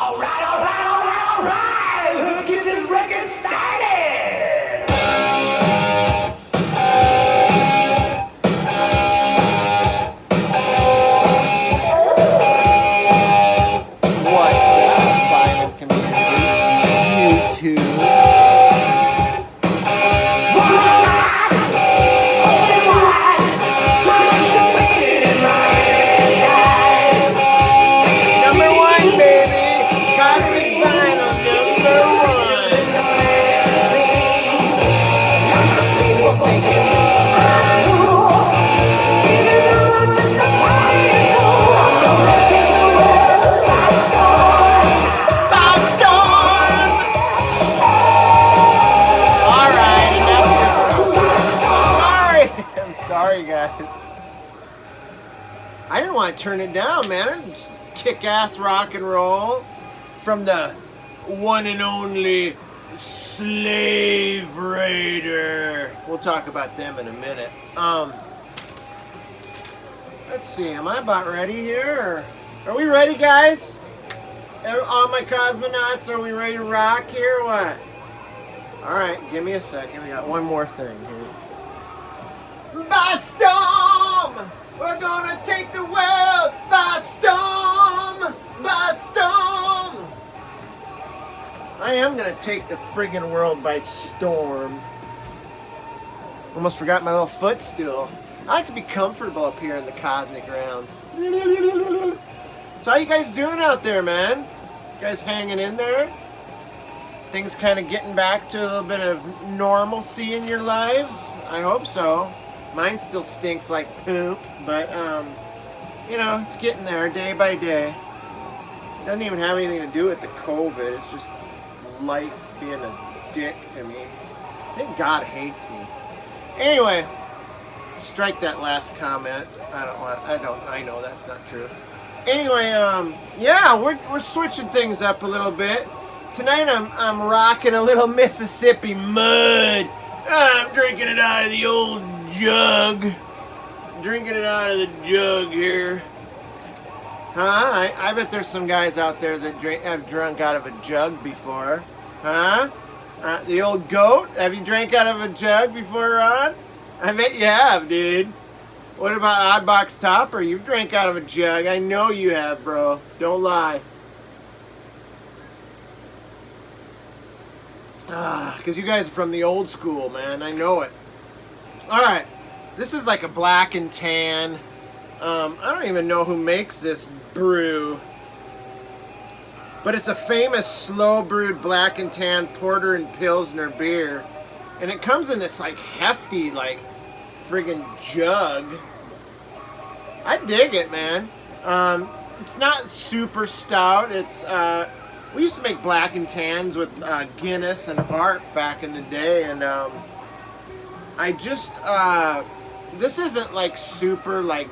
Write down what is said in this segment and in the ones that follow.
Alright, alright, alright, alright! Let's get this record started! What's up, vinyl community? YouTube. Number one, baby! Cosmic vinyl, number Alright, I'm sorry, guys. I didn't want to turn it down, man. It's kick-ass rock and roll from the one and only Slave Raider. We'll talk about them in a minute. Let's see. Am I about ready here? Are we ready, guys? All my cosmonauts, are we ready to rock here or what? All right, give me a second. We got one more thing here. By storm! We're gonna take the world by storm! By storm! I am gonna take the friggin' world by storm. Almost forgot my little footstool. I like to be comfortable up here in the cosmic realm. So how you guys doing out there, man? You guys hanging in there? Things kind of getting back to a little bit of normalcy in your lives? I hope so. Mine still stinks like poop, but you know, it's getting there day by day. It doesn't even have anything to do with the COVID. It's just life being a dick to me. I think God hates me. Anyway, strike that last comment. I know that's not true. Anyway, yeah, we're switching things up a little bit. Tonight I'm rocking a little Mississippi mud. I'm drinking it out of the old jug. Drinking it out of the jug here. Huh? I bet there's some guys out there that have drunk out of a jug before. Huh? The old goat? Have you drank out of a jug before, Rod? I bet you have, dude. What about Oddbox Topper? You've drank out of a jug. I know you have, bro. Don't lie. Because you guys are from the old school, man. I know it. Alright. This is like a black and tan. I don't even know who makes this brew. But it's a famous slow brewed black and tan porter and pilsner beer. And it comes in this like hefty, like friggin' jug. I dig it, man. It's not super stout. It's we used to make black and tans with Guinness and Hart back in the day, and I just this isn't like super like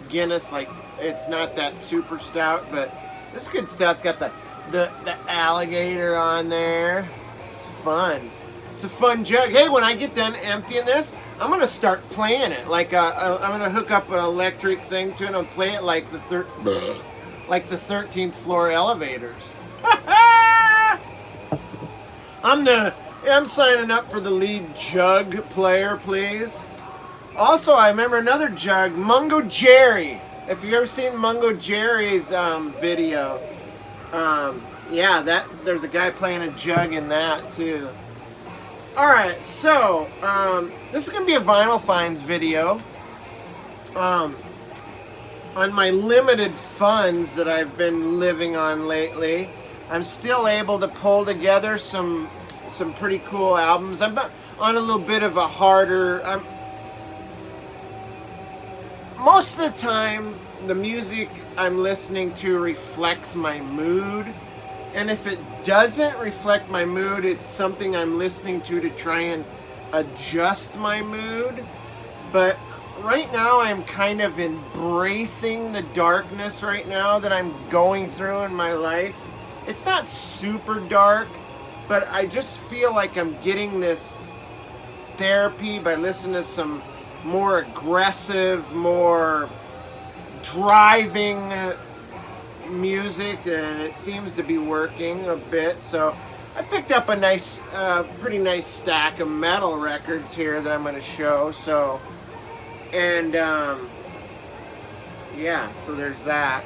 Guinness, like it's not that super stout, but this good stuff's got the alligator on there. It's fun. It's a fun jug. Hey, when I get done emptying this, I'm gonna start playing it. Like I'm gonna hook up an electric thing to it and play it like the 13th floor elevators. I'm signing up for the lead jug player, please. Also, I remember another jug, Mungo Jerry. If you've ever seen Mungo Jerry's video, yeah, there's a guy playing a jug in that too. Alright, so, this is going to be a Vinyl Finds video. On my limited funds that I've been living on lately, I'm still able to pull together some pretty cool albums. I'm on a little bit of a harder... most of the time, the music I'm listening to reflects my mood. And if it doesn't reflect my mood, it's something I'm listening to try and adjust my mood. But right now, I'm kind of embracing the darkness right now that I'm going through in my life. It's not super dark, but I just feel like I'm getting this therapy by listening to some more aggressive, more driving music, and it seems to be working a bit. So I picked up a nice, pretty nice stack of metal records here that I'm going to show. So, and yeah, so there's that.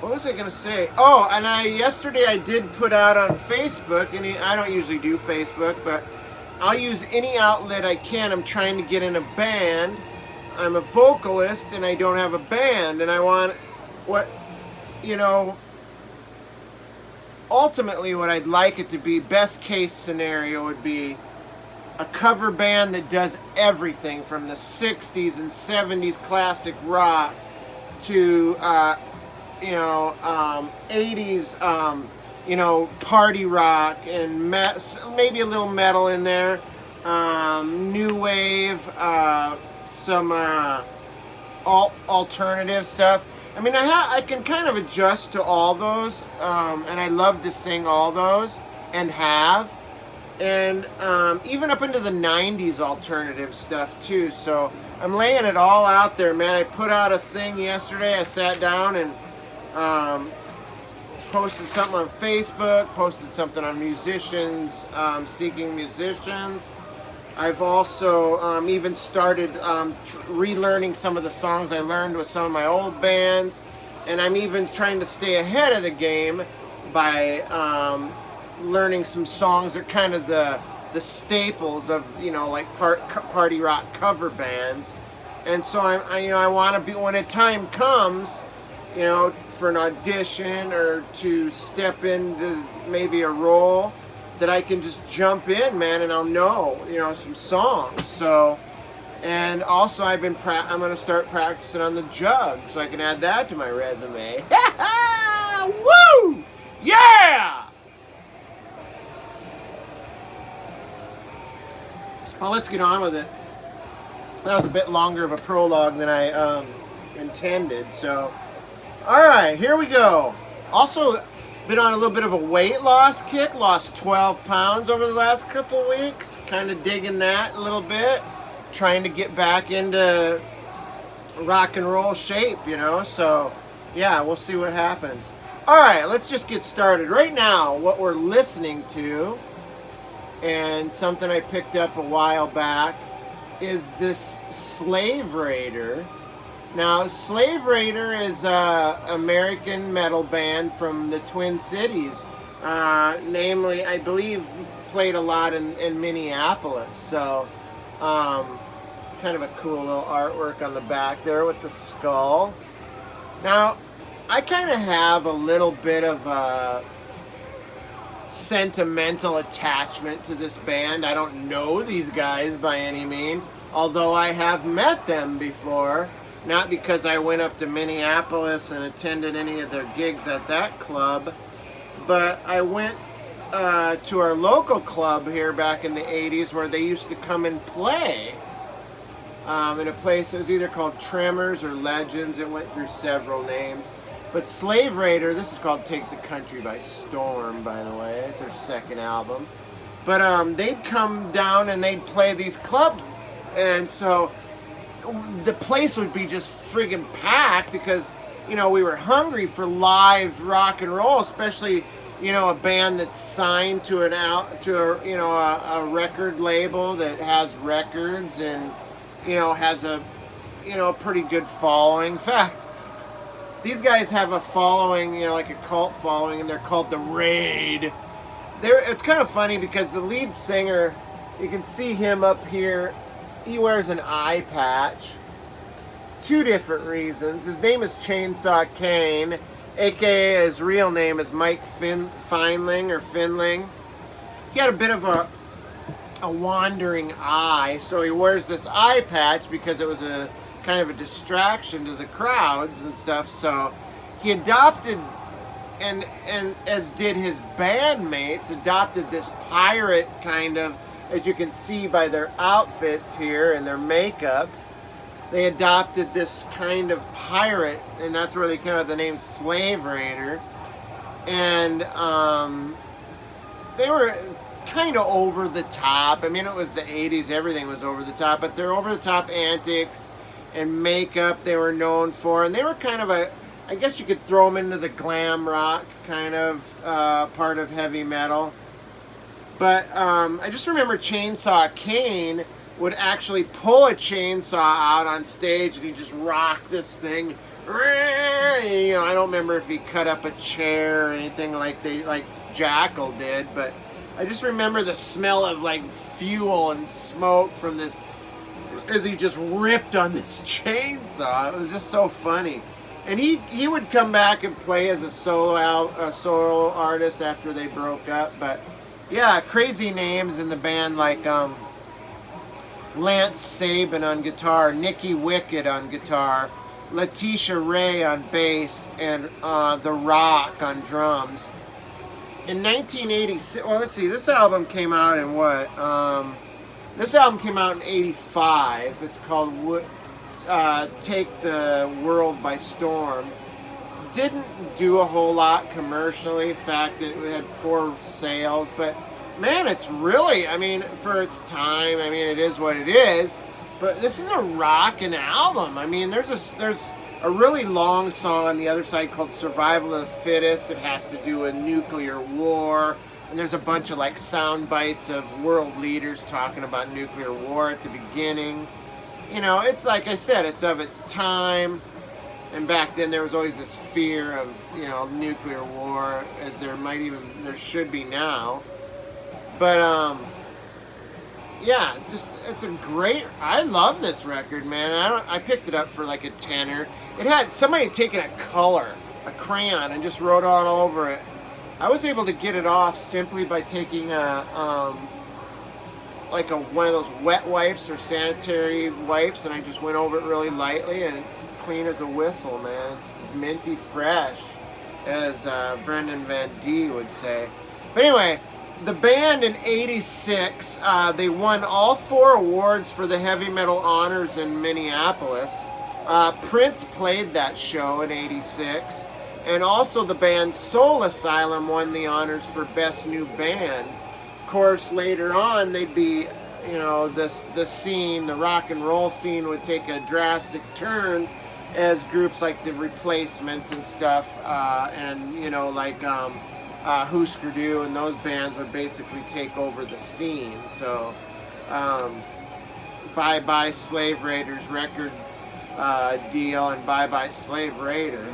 What was I going to say? Oh, and yesterday I did put out on Facebook, and I don't usually do Facebook, but I'll use any outlet I can. I'm trying to get in a band. I'm a vocalist, and I don't have a band, and I want ultimately what I'd like it to be, best case scenario would be a cover band that does everything from the 60s and 70s classic rock to 80s party rock and maybe a little metal in there, new wave, some alternative stuff. I mean, I can kind of adjust to all those, and I love to sing all those, and have, and even up into the 90s alternative stuff too. So I'm laying it all out there, man. I put out a thing yesterday. I sat down and posted something on Facebook, posted something on musicians, seeking musicians. I've also even started relearning some of the songs I learned with some of my old bands, and I'm even trying to stay ahead of the game by learning some songs that are kind of the staples of like party rock cover bands. And so I want to be, when a time comes, for an audition or to step into maybe a role, that I can just jump in, man, and I'll know, some songs. So, and also I'm going to start practicing on the jug, so I can add that to my resume. Woo! Yeah! Well, let's get on with it. That was a bit longer of a prologue than I intended, so. All right, here we go. Also, been on a little bit of a weight loss kick. Lost 12 pounds over the last couple weeks. Kind of digging that a little bit. Trying to get back into rock and roll shape, So, yeah, we'll see what happens. All right, let's just get started. Right now, what we're listening to, and something I picked up a while back, is this Slave Raider. Now, Slave Raider is an American metal band from the Twin Cities. Namely, I believe, played a lot in Minneapolis. So, kind of a cool little artwork on the back there with the skull. Now, I kind of have a little bit of a sentimental attachment to this band. I don't know these guys by any means, although I have met them before. Not because I went up to Minneapolis and attended any of their gigs at that club, but I went to our local club here back in the 80s where they used to come and play in a place that was either called Tremors or Legends. It went through several names. But Slave Raider, this is called Take the Country by Storm, by the way. It's their second album. But they'd come down and they'd play these clubs, and so the place would be just friggin' packed because, we were hungry for live rock and roll, especially, a band that's signed to a record label that has records and, has a pretty good following. In fact, these guys have a following, like a cult following, and they're called The Raid. It's kind of funny because the lead singer, you can see him up here. He wears an eye patch. Two different reasons. His name is Chainsaw Kane, aka his real name is Mike Finling. He had a bit of a wandering eye, so he wears this eye patch because it was a kind of a distraction to the crowds and stuff. So he adopted, and as did his bandmates, adopted this pirate kind of, as you can see by their outfits here and their makeup, they adopted this kind of pirate, and that's where they came up with the name Slave Raider. And they were kind of over the top. I mean, it was the 80s, everything was over the top, but their over the top antics and makeup they were known for, and they were kind of I guess you could throw them into the glam rock kind of part of heavy metal. But I just remember Chainsaw Kane would actually pull a chainsaw out on stage and he'd just rock this thing. You know, I don't remember if he cut up a chair or anything like Jackal did, but I just remember the smell of like fuel and smoke from this as he just ripped on this chainsaw. It was just so funny. And he would come back and play as a solo artist after they broke up. But yeah, crazy names in the band like Lance Sabin on guitar, Nikki Wicked on guitar, Letitia Ray on bass, and The Rock on drums. In 1986, well, let's see, this album came out in what? This album came out in 85. It's called Take the World by Storm. Didn't do a whole lot commercially. In fact, it had poor sales, but man, it's really, I mean, for its time, I mean, it is what it is. But this is a rockin' album. I mean, there's a really long song on the other side called Survival of the Fittest. It has to do with nuclear war. And there's a bunch of like sound bites of world leaders talking about nuclear war at the beginning. You know, it's like I said, it's of its time. And back then there was always this fear of, you know, nuclear war, as there should be now. But, yeah, just, it's a great, I love this record, man. I picked it up for like a tenner. It had, somebody had taken a crayon, and just wrote all over it. I was able to get it off simply by taking one of those wet wipes or sanitary wipes, and I just went over it really lightly, and clean as a whistle, man. It's minty fresh, as Brendan Van D would say. But anyway, the band in 86, they won all 4 awards for the Heavy Metal Honors in Minneapolis. Prince played that show in 86. And also the band Soul Asylum won the honors for Best New Band. Of course, later on, they'd be, you know, the scene, the rock and roll scene would take a drastic turn as groups like the Replacements and stuff, and, you know, like Husker Du and those bands would basically take over the scene. So, Bye Bye Slave Raiders record deal and Bye Bye Slave Raider.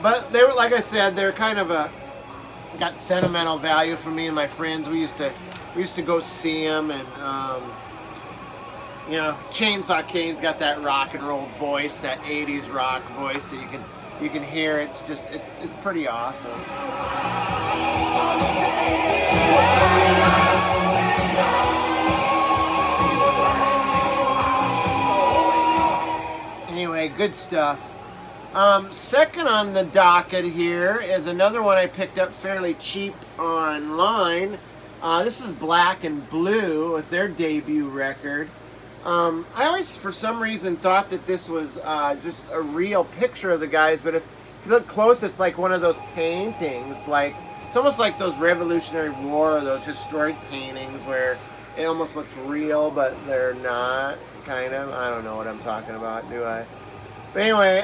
But they were, like I said, they're kind of got sentimental value for me and my friends. We used to go see them, and you know, Chainsaw Kane's got that rock and roll voice, that 80s rock voice that you can hear. It's just it's pretty awesome. Anyway, good stuff. Second on the docket here is another one I picked up fairly cheap online. This is Black and Blue with their debut record. I always, for some reason, thought that this was just a real picture of the guys, but if you look close, it's like one of those paintings. Like, it's almost like those Revolutionary War or those historic paintings where it almost looks real, but they're not, kind of. I don't know what I'm talking about, do I? But anyway,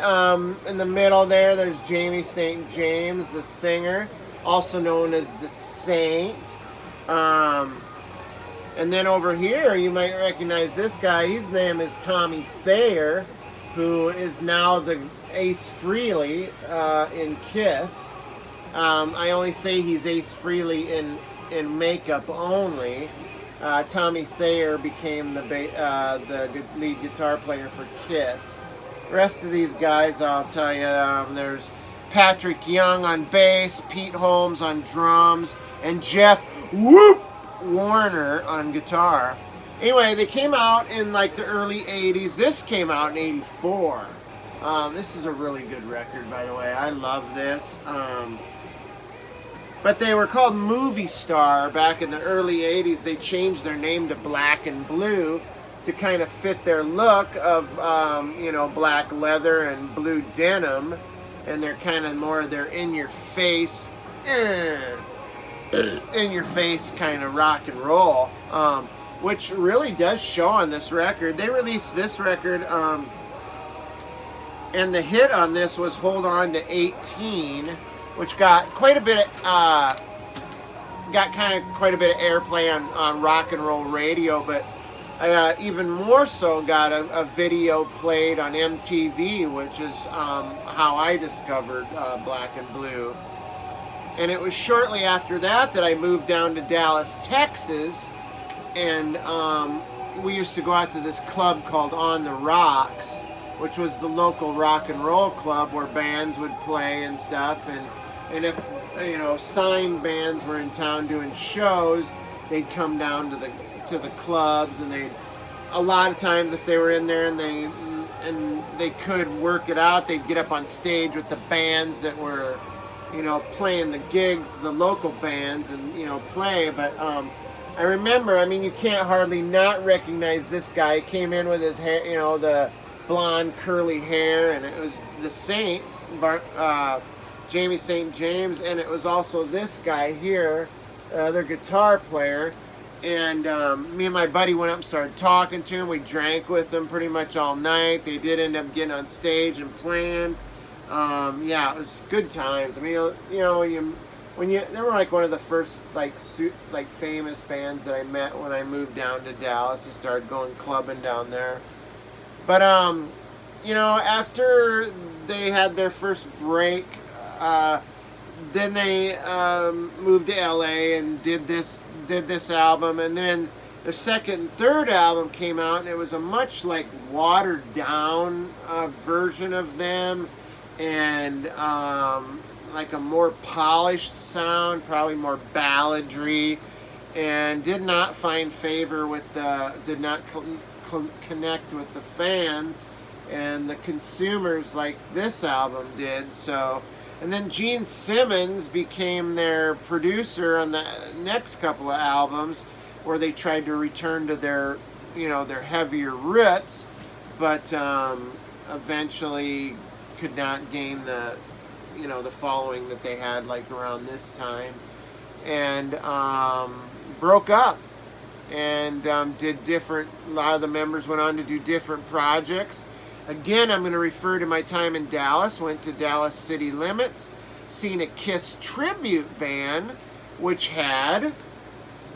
in the middle there's Jamie St. James, the singer, also known as the Saint. And then over here, you might recognize this guy. His name is Tommy Thayer, who is now the Ace Frehley in Kiss. I only say he's Ace Frehley in makeup only. Tommy Thayer became the lead guitar player for Kiss. The rest of these guys, I'll tell you, there's Patrick Young on bass, Pete Holmes on drums, and Jeff Warner on guitar. Anyway, they came out in like the early 80s. This came out in 84. This is a really good record, by the way. I love this. But they were called Movie Star back in the early 80s. They changed their name to Black and Blue to kind of fit their look of, you know, black leather and blue denim. And they're kind of more, they're in-your-face, in-your-face kind of rock and roll, which really does show on this record. They released this record And the hit on this was Hold On to 18, which got quite a bit of, quite a bit of airplay on rock and roll radio, but even more so got a video played on MTV, which is how I discovered Black and Blue. And it was shortly after that I moved down to Dallas, Texas, and we used to go out to this club called On the Rocks, which was the local rock and roll club where bands would play and stuff. And if, you know, signed bands were in town doing shows, they'd come down to the clubs, and a lot of times if they were in there and they could work it out, they'd get up on stage with the bands that were, you know, playing the gigs, the local bands, and, you know, play. But I remember, I mean, you can't hardly not recognize this guy. He came in with his hair, you know, the blonde curly hair, and it was the Saint, Jamie St. James, and it was also this guy here, their guitar player. And me and my buddy went up and started talking to him. We drank with them pretty much all night. They did end up getting on stage and playing. Yeah, it was good times. I mean, you know, they were like one of the first like famous bands that I met when I moved down to Dallas and started going clubbing down there. But you know, after they had their first break, then they moved to LA and did this album, and then their second and third album came out, and it was a much like watered down version of them, and like a more polished sound, probably more balladry, and did not find favor with did not connect with the fans and the consumers like this album did. So, and then Gene Simmons became their producer on the next couple of albums, where they tried to return to their, you know, their heavier roots, but eventually could not gain the, you know, the following that they had like around this time, and broke up, and did different. A lot of the members went on to do different projects. Again, I'm going to refer to my time in Dallas. Went to Dallas City Limits, seen a Kiss tribute band, which had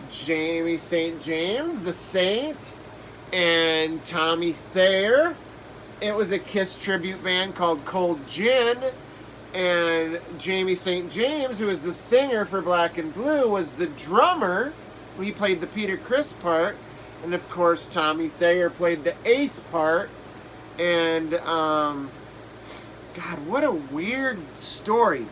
Jamie St. James, the Saint, and Tommy Thayer. It was a Kiss tribute band called Cold Gin, and Jamie St. James, who was the singer for Black and Blue, was the drummer. He played the Peter Criss part, and of course Tommy Thayer played the Ace part. And God, what a weird story.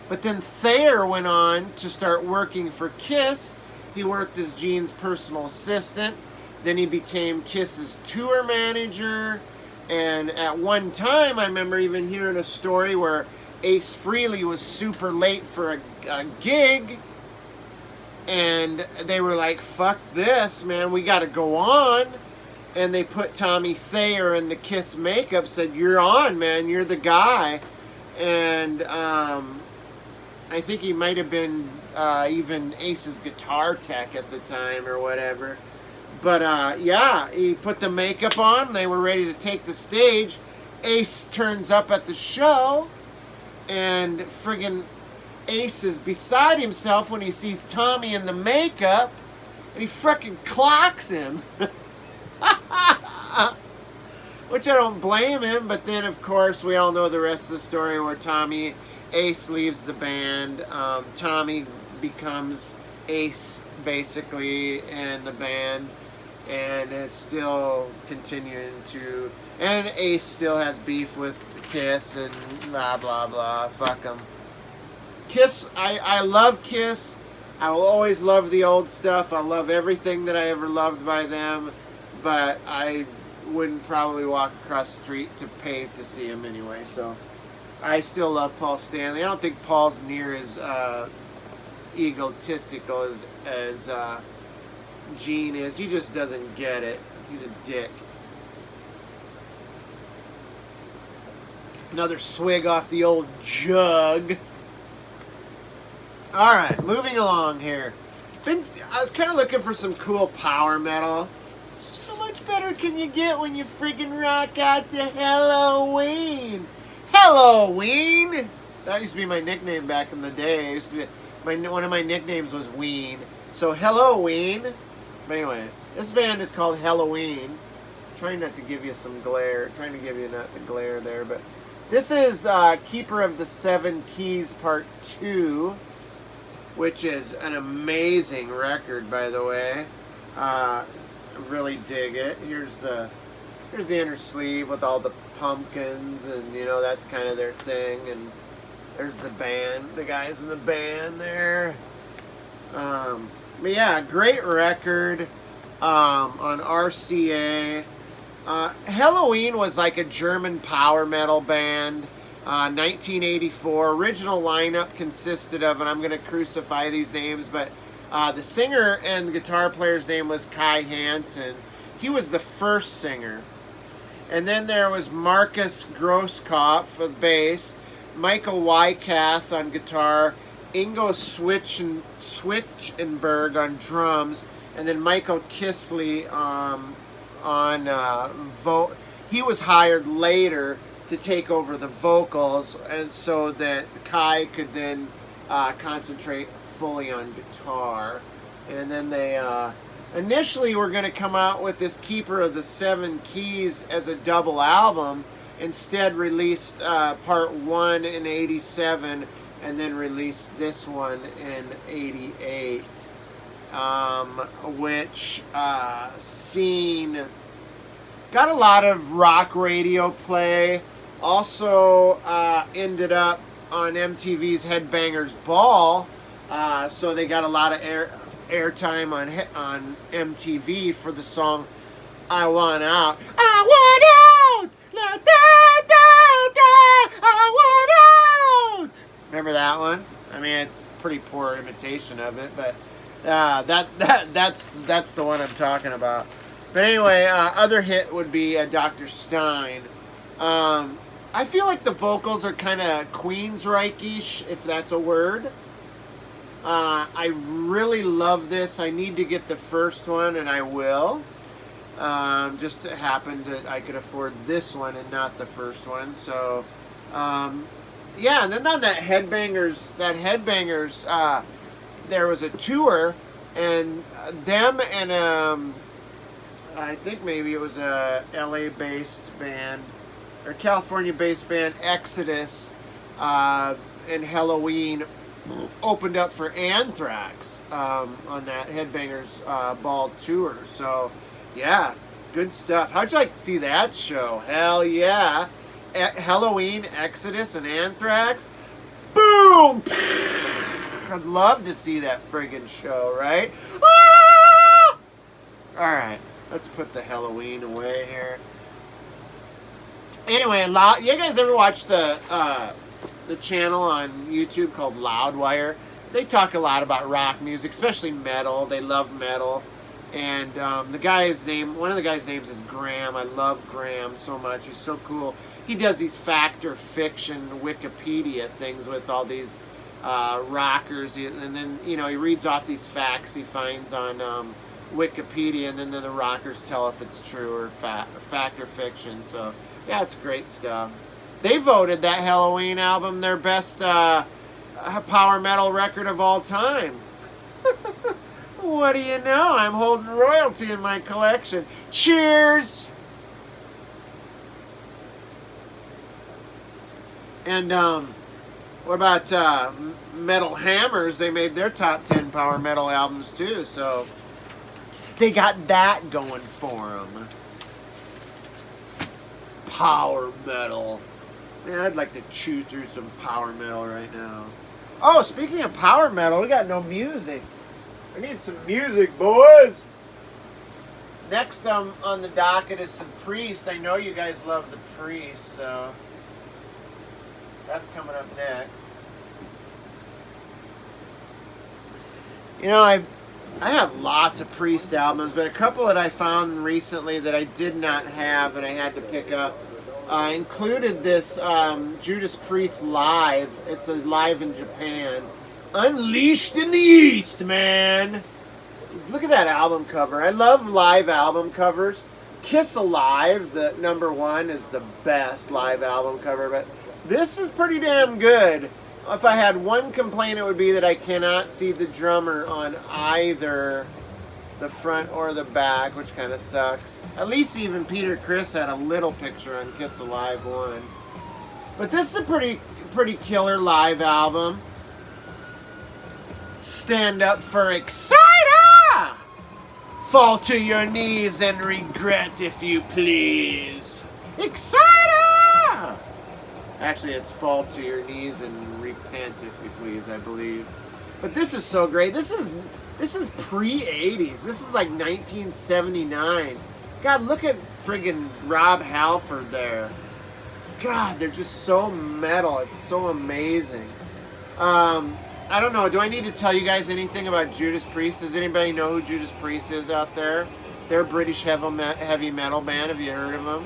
But then Thayer went on to start working for Kiss. He worked as Gene's personal assistant. Then he became Kiss's tour manager. And at one time, I remember even hearing a story where Ace Frehley was super late for a gig. And they were like, fuck this, man, we got to go on. And they put Tommy Thayer in the Kiss makeup, said, you're on, man, you're the guy. And I think he might have been even Ace's guitar tech at the time or whatever. But yeah, he put the makeup on, they were ready to take the stage. Ace turns up at the show, and friggin' Ace is beside himself when he sees Tommy in the makeup, and he frickin' clocks him. Which I don't blame him, but then of course we all know the rest of the story, where Ace leaves the band. Tommy becomes Ace basically in the band, and is still continuing to, and Ace still has beef with Kiss and blah blah blah, fuck them. Kiss, I love Kiss. I will always love the old stuff. I love everything that I ever loved by them, but I wouldn't probably walk across the street to pay to see him anyway. So I still love Paul Stanley. I don't think Paul's near as egotistical as Gene is. He just doesn't get it. He's a dick. Another swig off the old jug. Alright, moving along here. I was kind of looking for some cool power metal. Not much much better can you get when you freaking rock out to Halloween? Halloween! That used to be my nickname back in the day. It used to be one of my nicknames was Ween. So Halloween. But anyway, this band is called Halloween. Trying not to give you some glare. Trying to give you not the glare there, but this is Keeper of the Seven Keys Part 2, which is an amazing record, by the way. Really dig it. Here's the inner sleeve with all the pumpkins, and you know that's kind of their thing. And there's the band, the guys in the band there. But yeah, great record on RCA. Halloween was like a German power metal band. 1984. Original lineup consisted of, and I'm going to crucify these names, but the singer and the guitar player's name was Kai Hansen. He was the first singer. And then there was Marcus Grosskopf on bass, Michael Wycath on guitar, Ingo Switchenberg on drums, and then Michael Kisley on he was hired later to take over the vocals, and so that Kai could then concentrate fully on guitar. And then they initially were going to come out with this Keeper of the Seven Keys as a double album. Instead released part 1 in 87 and then released this one in 88. Which got a lot of rock radio play. Also ended up on MTV's Headbangers Ball, so they got a lot of airtime on MTV for the song "I Want Out." I want out, la, da, da, da, I want out. Remember that one? I mean, it's a pretty poor imitation of it, but that's the one I'm talking about. But anyway, other hit would be Dr. Stein. I feel like the vocals are kind of Queensryche-ish, if that's a word. I really love this. I need to get the first one, and I will. Just it happened that I could afford this one and not the first one. So, yeah, and then on that Headbangers, there was a tour, and them and I think maybe it was a LA-based band or California-based band, Exodus, and Halloween opened up for Anthrax on that Headbangers Ball tour. So, yeah, good stuff. How'd you like to see that show? Hell yeah. Halloween, Exodus, and Anthrax. Boom! I'd love to see that friggin' show, right? Ah! All right, let's put the Halloween away here. Anyway, you guys ever watch the channel on YouTube called Loudwire? They talk a lot about rock music, especially metal. They love metal. And one of the guy's names is Graham. I love Graham so much. He's so cool. He does these fact or fiction Wikipedia things with all these rockers, and then he reads off these facts he finds on Wikipedia, and then the rockers tell if it's true or fact or fiction. So yeah, it's great stuff. They voted that Halloween album their best power metal record of all time. What do you know? I'm holding royalty in my collection. Cheers! And what about Metal Hammers? They made their top 10 power metal albums too, so they got that going for them. Power metal. Man, I'd like to chew through some power metal right now. Oh, speaking of power metal, we got no music. I need some music, boys. Next on the docket is some Priest. I know you guys love the Priest, so that's coming up next. I have lots of Priest albums, but a couple that I found recently that I did not have and I had to pick up included this Judas Priest live. It's a live in Japan. Unleashed in the East, man. Look at that album cover. I love live album covers. Kiss Alive, the #1, is the best live album cover, but this is pretty damn good. If I had one complaint, it would be that I cannot see the drummer on either the front or the back, which kind of sucks. At least even Peter Criss had a little picture on Kiss Alive 1. But this is a pretty killer live album. Stand up for Exciter! Fall to your knees and regret if you please. Exciter! Actually, it's fall to your knees and repent if you please, I believe. But this is so great. This is pre-80s. This is like 1979. God, look at friggin' Rob Halford there. God, they're just so metal. It's so amazing. I don't know. Do I need to tell you guys anything about Judas Priest? Does anybody know who Judas Priest is out there? They're a British heavy metal band. Have you heard of them?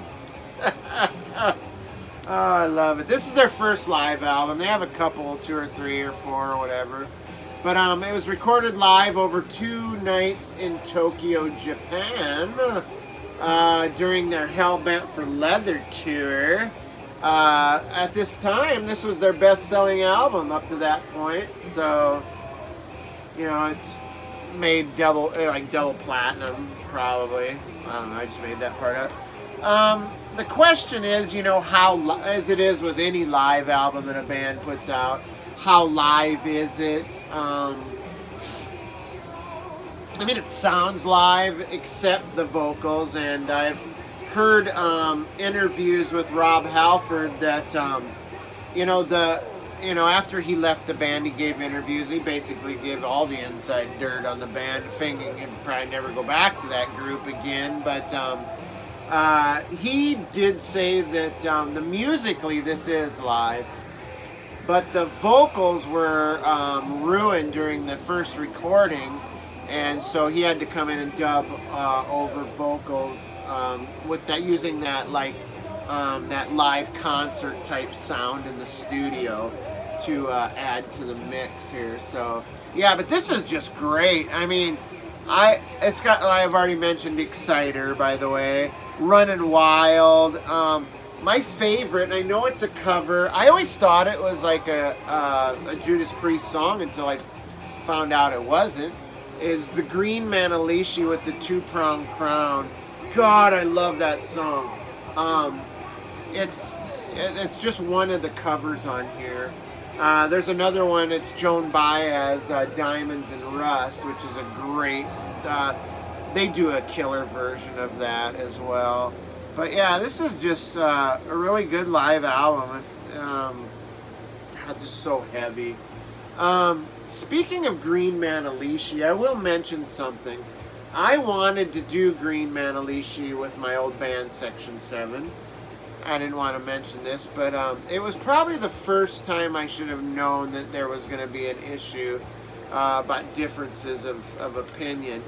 Oh, I love it. This is their first live album. They have a couple, 2 or 3 or 4 or whatever. But it was recorded live over 2 nights in Tokyo, Japan, during their Hellbent for Leather tour. At this time, this was their best-selling album up to that point. So, you know, it's made double platinum, probably. I don't know. I just made that part up. The question is, you know, how, as it is with any live album that a band puts out, how live is it? I mean, it sounds live except the vocals, and I've heard interviews with Rob Halford that, after he left the band, he gave interviews. He basically gave all the inside dirt on the band, thinking he'd probably never go back to that group again, but he did say that musically this is live, but the vocals were ruined during the first recording, and so he had to come in and dub over vocals with that, using that that live concert type sound in the studio to add to the mix here. So yeah, but this is just great. I mean, I've already mentioned Exciter, by the way. Running Wild. My favorite, I know it's a cover. I always thought it was like a Judas Priest song until I found out it wasn't. Is the Green Manalishi with the 2-pronged crown. God, I love that song. It's just one of the covers on here. There's another one. It's Joan Baez, Diamonds and Rust, which is a great. They do a killer version of that as well. But yeah, this is just a really good live album. Just so heavy. Speaking of Green Manalishi, I will mention something. I wanted to do Green Manalishi with my old band, Section 7. I didn't want to mention this, but it was probably the first time I should have known that there was going to be an issue about differences of opinion.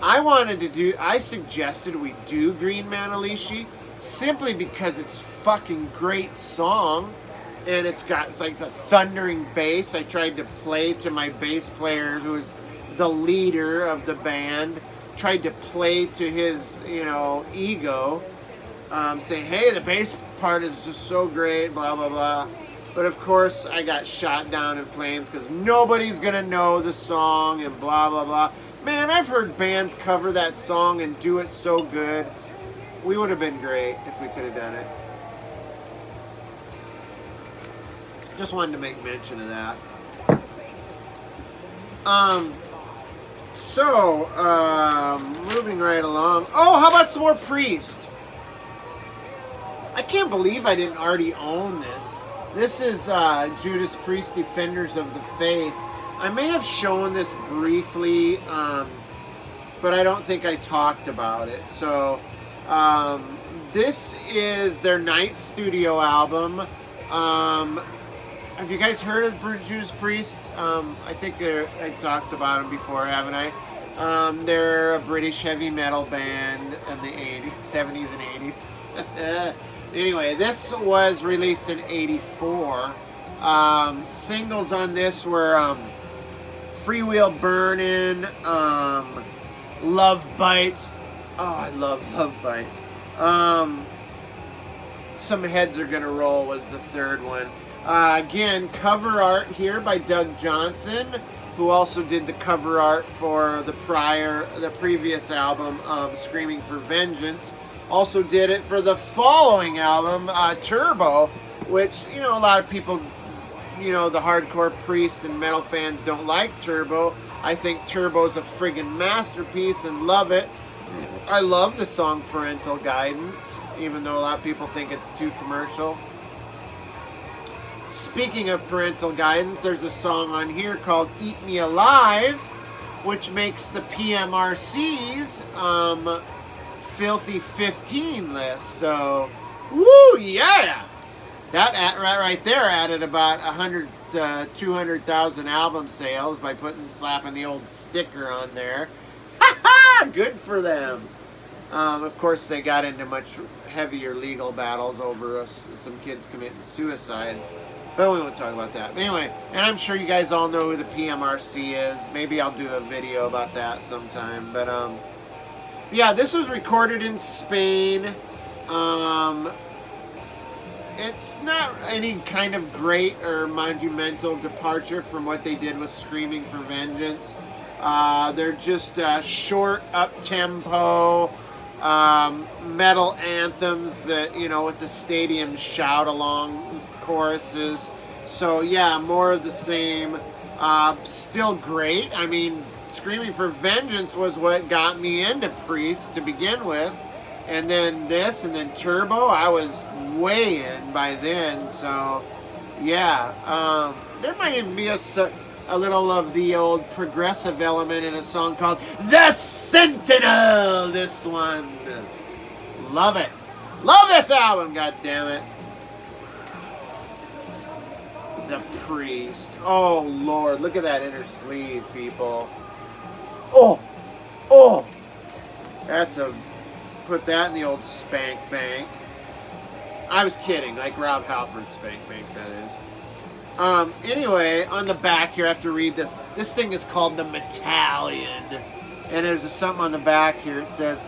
I suggested we do Green Manalishi simply because it's a fucking great song, and it's like the thundering bass. I tried to play to my bass player, who is the leader of the band, tried to play to his, ego, saying, hey, the bass part is just so great, blah, blah, blah. But of course, I got shot down in flames because nobody's going to know the song and blah, blah, blah. Man, I've heard bands cover that song and do it so good. We would have been great if we could have done it. Just wanted to make mention of that. Moving right along. Oh, how about some more Priest? I can't believe I didn't already own this. This is Judas Priest, Defenders of the Faith. I may have shown this briefly, but I don't think I talked about it. So, this is their 9th studio album. Have you guys heard of Judas Priest? I think I talked about them before, haven't I? They're a British heavy metal band in the 70s and 80s. Anyway, this was released in '84. Singles on this were Freewheel Burnin', Love Bites. Oh, I love Love Bites. Some Heads Are Gonna Roll was the third one. Again, cover art here by Doug Johnson, who also did the cover art for the previous album, Screaming for Vengeance. Also did it for the following album, Turbo, which, you know, a lot of people, you know, the hardcore Priest and metal fans don't like Turbo. I think Turbo's a friggin' masterpiece and love it. I love the song Parental Guidance, even though a lot of people think it's too commercial. Speaking of parental guidance, there's a song on here called Eat Me Alive, which makes the PMRC's Filthy 15 list. So, woo, yeah! That right there added about 100 to 200,000 album sales by slapping the old sticker on there. Ha ha! Good for them. Of course, they got into much heavier legal battles over some kids committing suicide. But we won't talk about that. But anyway, and I'm sure you guys all know who the PMRC is. Maybe I'll do a video about that sometime. But yeah, this was recorded in Spain. It's not any kind of great or monumental departure from what they did with Screaming for Vengeance. They're just short, up-tempo metal anthems that, you know, with the stadium shout along choruses. So yeah, more of the same. Still great. I mean, Screaming for Vengeance was what got me into Priest to begin with, and then this, and then Turbo. I was way in by then. So yeah, there might even be a little of the old progressive element in a song called The Sentinel. This one, love it. Love this album, god damn it. The Priest. Oh, Lord. Look at that inner sleeve, people. Oh. Oh. Put that in the old Spank Bank. I was kidding. Like Rob Halford's Spank Bank, that is. Anyway, on the back here, I have to read this. This thing is called the Metallian. And there's something on the back here. It says,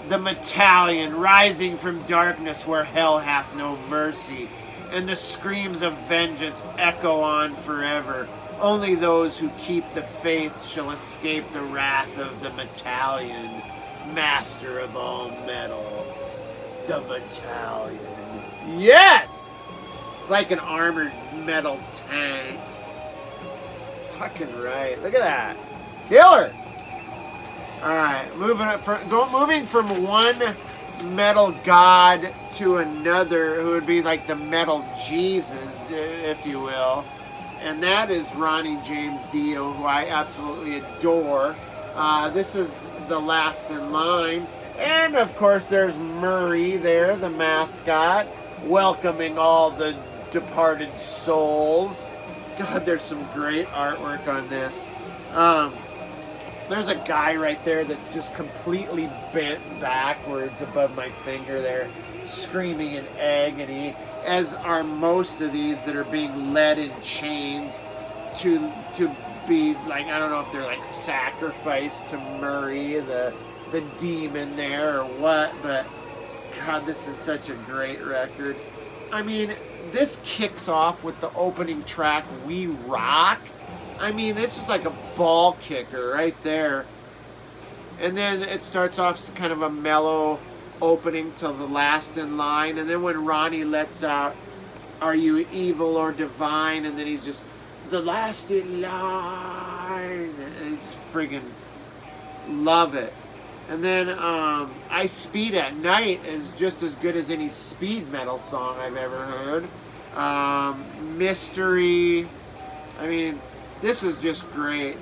The Metallian, rising from darkness where hell hath no mercy, and the screams of vengeance echo on forever. Only those who keep the faith shall escape the wrath of the Metallian, master of all metal. The Metallian. Yes! It's like an armored metal tank. Fucking right. Look at that. Killer! Alright, moving from one metal god to another, who would be like the metal Jesus, if you will, and that is Ronnie James Dio, who I absolutely adore. This is the last in line, and of course there's Murray there, the mascot, welcoming all the departed souls. God, there's some great artwork on this. There's a guy right there that's just completely bent backwards above my finger there, screaming in agony, as are most of these that are being led in chains to be, like, I don't know if they're like sacrificed to Murray, the demon there, or what, but God, this is such a great record. I mean, this kicks off with the opening track, We Rock. I mean, it's just like a ball kicker right there. And then it starts off kind of a mellow opening till the last in line. And then when Ronnie lets out, Are You Evil or Divine? And then he's just, The Last in Line. And I just friggin' love it. And then I Speed at Night is just as good as any speed metal song I've ever heard. Mystery. I mean, this is just great.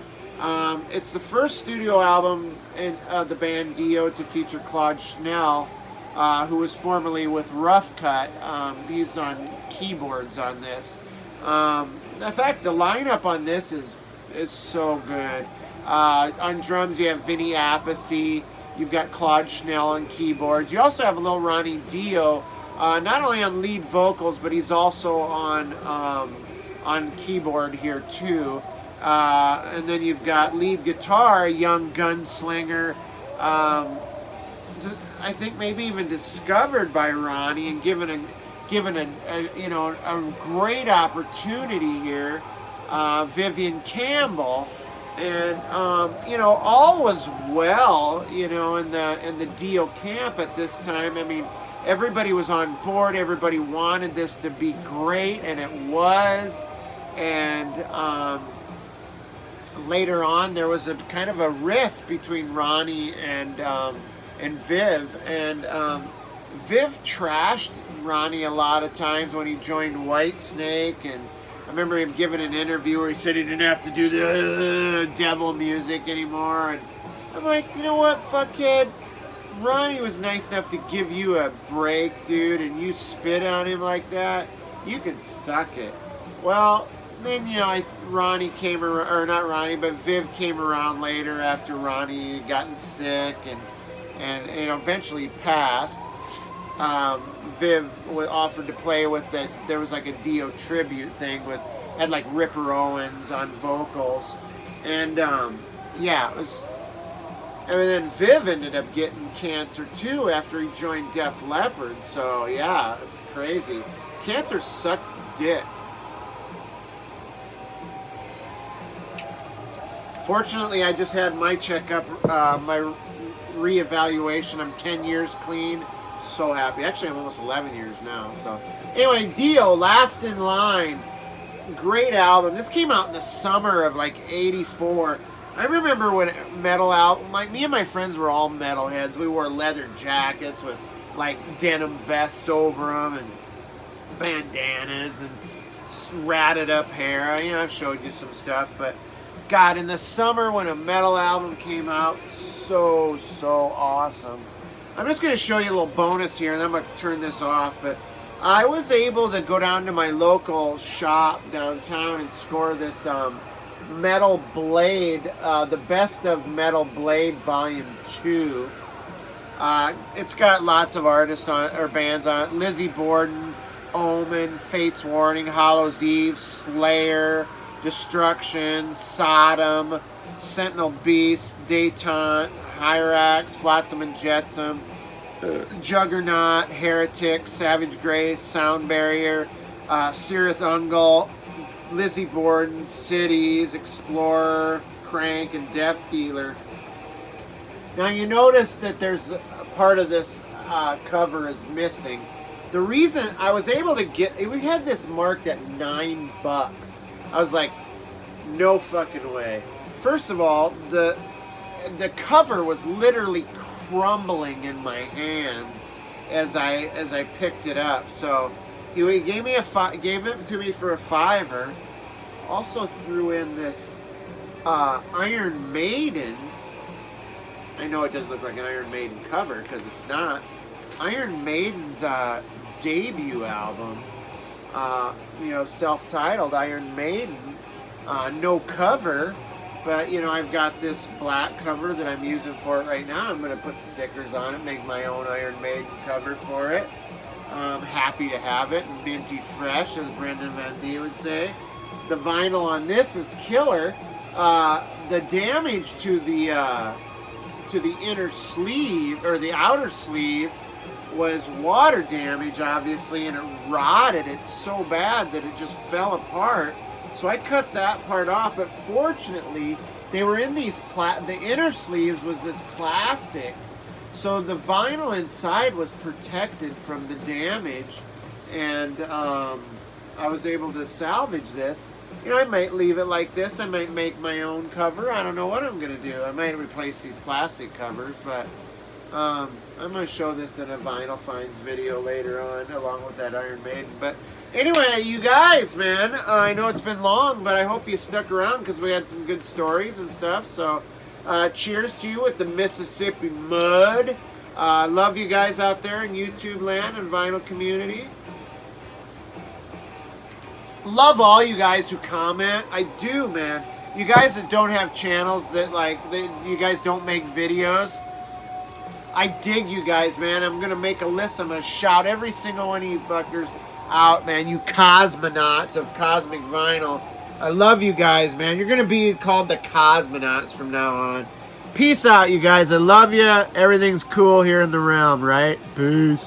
It's the first studio album in the band Dio to feature Claude Schnell, who was formerly with Rough Cut. He's on keyboards on this. In fact, the lineup on this is so good. On drums, you have Vinny Appice. You've got Claude Schnell on keyboards. You also have a little Ronnie Dio, not only on lead vocals, but he's also on keyboard here too. And then you've got lead guitar, young gunslinger. I think maybe even discovered by Ronnie and given a great opportunity here, Vivian Campbell, and all was well, in the Dio camp at this time. I mean, everybody was on board. Everybody wanted this to be great, and it was. And later on, there was a kind of a rift between Ronnie and Viv, and Viv trashed Ronnie a lot of times when he joined Whitesnake, and I remember him giving an interview where he said he didn't have to do the devil music anymore, and I'm like, you know what, fuckhead, Ronnie was nice enough to give you a break, dude, and you spit on him like that, you can suck it. Well, then, Ronnie came around, or not Ronnie, but Viv came around later after Ronnie had gotten sick and eventually passed. Viv offered to play with that. There was like a Dio tribute thing had like Ripper Owens on vocals, and it was. And then Viv ended up getting cancer too after he joined Def Leppard. So yeah, it's crazy. Cancer sucks dick. Fortunately, I just had my checkup, my reevaluation. I'm 10 years clean. So happy. Actually, I'm almost 11 years now. So anyway, Dio, Last in Line. Great album. This came out in the summer of like '84. I remember when metal album, like me and my friends were all metalheads. We wore leather jackets with like denim vests over them and bandanas and ratted up hair. I've showed you some stuff, but God, in the summer when a metal album came out, so awesome. I'm just going to show you a little bonus here, and then I'm going to turn this off, but I was able to go down to my local shop downtown and score this Metal Blade, the Best of Metal Blade Volume 2. It's got lots of artists on it, or bands on it. Lizzie Borden, Omen, Fate's Warning, Hallows Eve, Slayer, Destruction, Sodom, Sentinel Beast, Detente, Hyrax, Flotsam and Jetsam, Juggernaut, Heretic, Savage Grace, Sound Barrier, Cirith Ungol, Lizzie Borden, Cities, Explorer, Crank, and Death Dealer. Now you notice that there's a part of this cover is missing. The reason I was able to we had this marked at $9. I was like, no fucking way. First of all, the cover was literally crumbling in my hands as I picked it up. So he gave it to me for a $5. Also threw in this Iron Maiden. I know it doesn't look like an Iron Maiden cover because it's not. Iron Maiden's debut album, self-titled Iron Maiden, no cover. But, I've got this black cover that I'm using for it right now. I'm going to put stickers on it, make my own Iron Maiden cover for it. I'm happy to have it, minty fresh, as Brendan Van D would say. The vinyl on this is killer. The damage to the inner sleeve, or the outer sleeve, was water damage, obviously, and it rotted it so bad that it just fell apart. So I cut that part off, but fortunately, they were in these, the inner sleeves was this plastic, so the vinyl inside was protected from the damage, and I was able to salvage this. I might leave it like this. I might make my own cover. I don't know what I'm going to do. I might replace these plastic covers, but I'm going to show this in a Vinyl Finds video later on, along with that Iron Maiden. But anyway, you guys, man, I know it's been long, but I hope you stuck around because we had some good stories and stuff. So cheers to you with the Mississippi Mud. Love you guys out there in YouTube land and vinyl community. Love all you guys who comment. I do, man. You guys that don't have channels that you guys don't make videos. I dig you guys, man. I'm going to make a list. I'm going to shout every single one of you fuckers out, man. You cosmonauts of Cosmic Vinyl. I love you guys, man. You're going to be called the Cosmonauts from now on. Peace out, you guys. I love you. Everything's cool here in the realm, right? Peace.